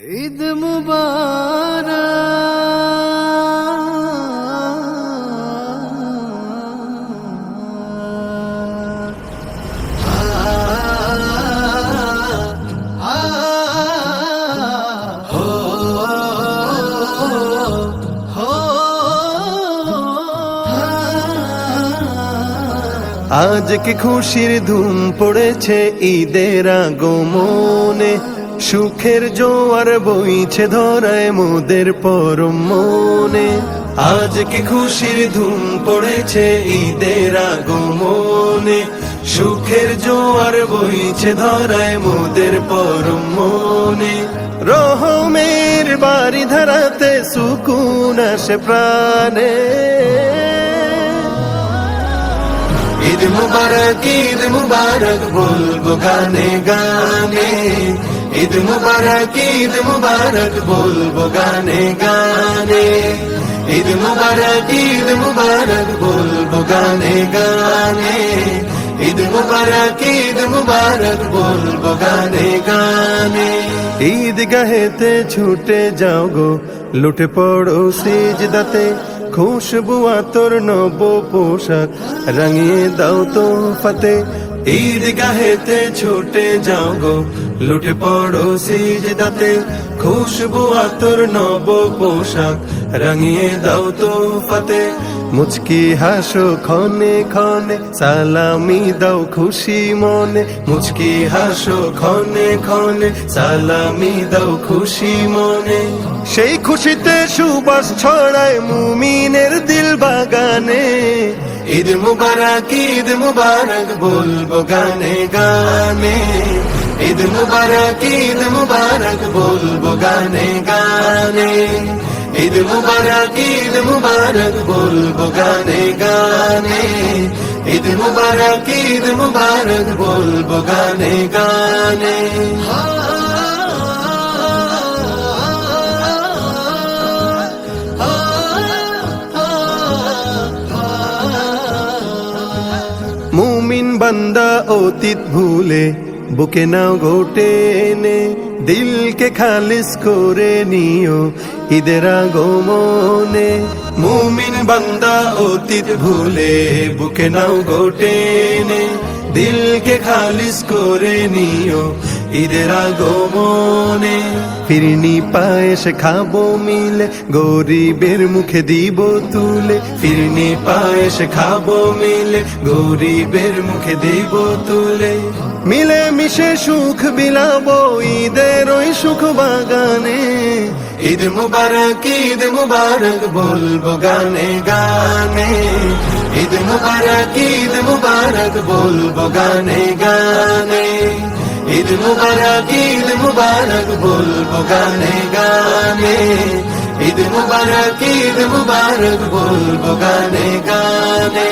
ঈদ মুবারক। আজ কি খুশির ধুম পড়েছে ঈদের আগমনে, সুখের জোয়ার বইছে ধরায় মোদের পরম মনে। আজ কি খুশির ধুম পড়েছে ঈদের আগমনে, সুখের জোয়ার বইছে ধরায় মোদের পরম মনে। রহমের বাড়ি ধারাতে সুকুন আসে প্রাণে। ঈদ মুবারক বলবো গানে গানে, ঈদ মুবারক বলবো গানে গানে, ঈদ মুবারক বলবো গানে গানে, ঈদ মুবারক বলবো গানে গানে। ঈদ গাহেতে ছুটে যাও গো, লুটে পড়ো সিজদাতে, খুশবু আতর নব পোশাক রাঙিয়ে দাও তোহফাতে। ঈদ গাহেতে ছুটে যাও গো, লুটে পড়ো সিজদাতে, খুশবু আতর নব পোশাক রাঙিয়ে দাও তোহফাতে। মুচকি হাসো ক্ষণে ক্ষণে, সালামি দাও খুশি মনে। মুচকি হাসো ক্ষণে ক্ষণে, সালামি দাও খুশি মনে। সেই খুশিতে সুবাস ছড়ায় মুমিনের দিল বাগানে। ঈদ মুবারক বলবো গানে গানে, ঈদ মুবারক বলবো গানে গানে, ঈদ মুবারক বলবো গানে গানে, ঈদ মুবারক বলবো গানে গানে। মুমিন বান্দা অতীত ভুলে বুকে নাও ঘোটে নে, দিলকে খালিস করে নিও ঈদের আগমনে। মুমিন বান্দা অতীত ভুলে বুকে নাও ঘোটে নে, দিলকে খালিস করে নিও ঈদের আগমনে। ফিরনি পায়েস খাবো মিলে, গরিবের মুখে দিব তুলে। ফিরনি পায়েস খাবো মিলে, গরিবের মুখে দিব তুলে। মিলে মিশে সুখ বিলাবো ঈদের ওই সুখ বাগানে। ঈদ মুবারক বলবো গানে গানে, ঈদ মুবারক বলবো গানে গানে, ঈদ মুবারক বলবো গানে গানে, ঈদ মুবারক বলবো গানে গানে।